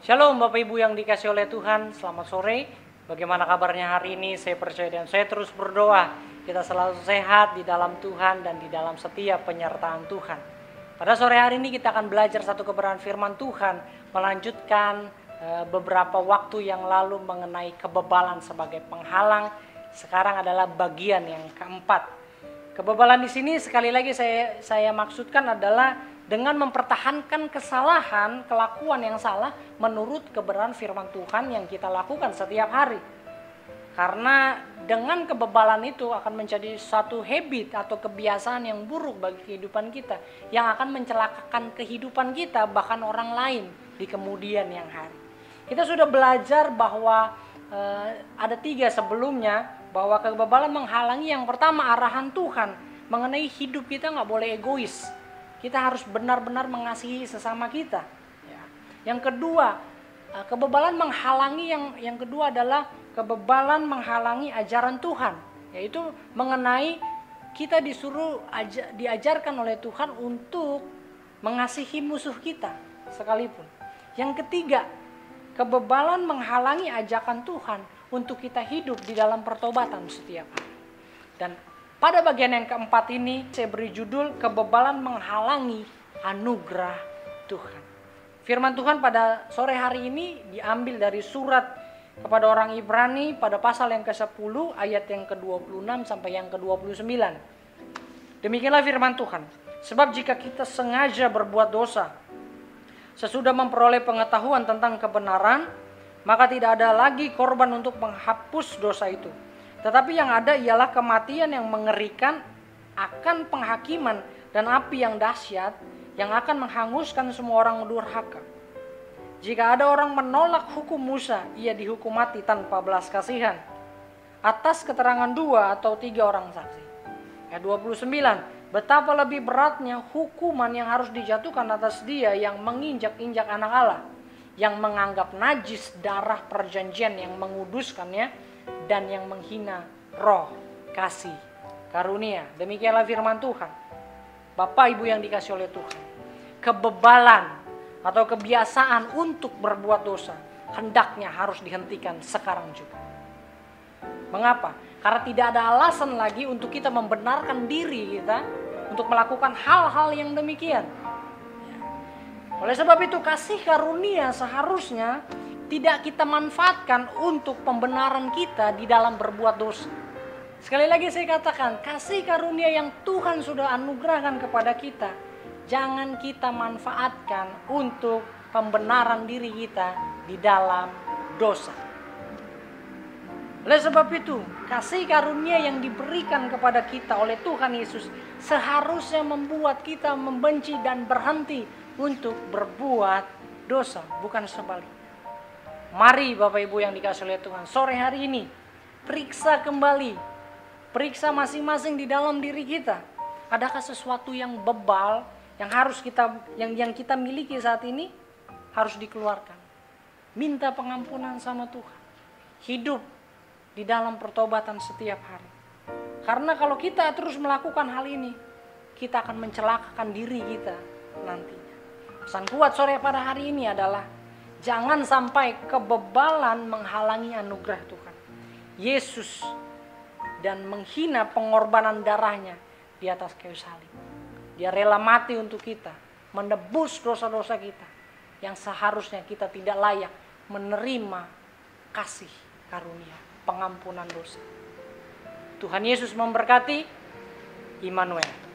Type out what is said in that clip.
Shalom Bapak Ibu yang dikasih oleh Tuhan, selamat sore. Bagaimana kabarnya hari ini? Saya percaya dan saya terus berdoa kita selalu sehat di dalam Tuhan dan di dalam setiap penyertaan Tuhan. Pada sore hari ini kita akan belajar satu kebenaran firman Tuhan, melanjutkan beberapa waktu yang lalu mengenai kebebalan sebagai penghalang. Sekarang adalah bagian yang keempat. Kebebalan di sini sekali lagi saya maksudkan adalah dengan mempertahankan kesalahan, kelakuan yang salah menurut kebenaran firman Tuhan yang kita lakukan setiap hari. Karena dengan kebebalan itu akan menjadi satu habit atau kebiasaan yang buruk bagi kehidupan kita, yang akan mencelakakan kehidupan kita bahkan orang lain di kemudian yang hari. Kita sudah belajar bahwa ada 3 sebelumnya, bahwa kebebalan menghalangi yang pertama arahan Tuhan mengenai hidup kita nggak boleh egois. Kita harus benar-benar mengasihi sesama kita. Yang kedua, kebebalan menghalangi yang kedua adalah kebebalan menghalangi ajaran Tuhan, yaitu mengenai kita diajarkan oleh Tuhan untuk mengasihi musuh kita sekalipun. Yang ketiga, kebebalan menghalangi ajakan Tuhan untuk kita hidup di dalam pertobatan setiap hari. Dan pada bagian yang keempat ini saya beri judul kebebalan menghalangi anugerah Tuhan. Firman Tuhan pada sore hari ini diambil dari surat kepada orang Ibrani pada pasal yang ke-10 ayat yang ke-26 sampai yang ke-29. Demikianlah firman Tuhan. Sebab jika kita sengaja berbuat dosa sesudah memperoleh pengetahuan tentang kebenaran, maka tidak ada lagi korban untuk menghapus dosa itu. Tetapi yang ada ialah kematian yang mengerikan akan penghakiman dan api yang dahsyat yang akan menghanguskan semua orang durhaka. Jika ada orang menolak hukum Musa, ia dihukum mati tanpa belas kasihan atas keterangan 2 atau 3 orang saksi. Ayat 29, betapa lebih beratnya hukuman yang harus dijatuhkan atas dia yang menginjak-injak anak Allah, yang menganggap najis darah perjanjian yang menguduskannya, dan yang menghina roh kasih karunia. Demikianlah firman Tuhan. Bapak Ibu yang dikasih oleh Tuhan, kebebalan atau kebiasaan untuk berbuat dosa hendaknya harus dihentikan sekarang juga. Mengapa? Karena tidak ada alasan lagi untuk kita membenarkan diri kita untuk melakukan hal-hal yang demikian. Oleh sebab itu kasih karunia seharusnya tidak kita manfaatkan untuk pembenaran kita di dalam berbuat dosa. Sekali lagi saya katakan, kasih karunia yang Tuhan sudah anugerahkan kepada kita, jangan kita manfaatkan untuk pembenaran diri kita di dalam dosa. Oleh sebab itu, kasih karunia yang diberikan kepada kita oleh Tuhan Yesus seharusnya membuat kita membenci dan berhenti untuk berbuat dosa, bukan sebaliknya. Mari Bapak Ibu yang dikasih oleh Tuhan, sore hari ini periksa kembali, periksa masing-masing di dalam diri kita. Adakah sesuatu yang bebal yang harus yang kita miliki saat ini harus dikeluarkan? Minta pengampunan sama Tuhan. Hidup di dalam pertobatan setiap hari. Karena kalau kita terus melakukan hal ini, kita akan mencelakakan diri kita nantinya. Pesan kuat sore pada hari ini adalah jangan sampai kebebalan menghalangi anugerah Tuhan. Yesus dan menghina pengorbanan darahnya di atas kayu salib. Dia rela mati untuk kita, menebus dosa-dosa kita yang seharusnya kita tidak layak menerima kasih karunia, pengampunan dosa. Tuhan Yesus memberkati. Immanuel.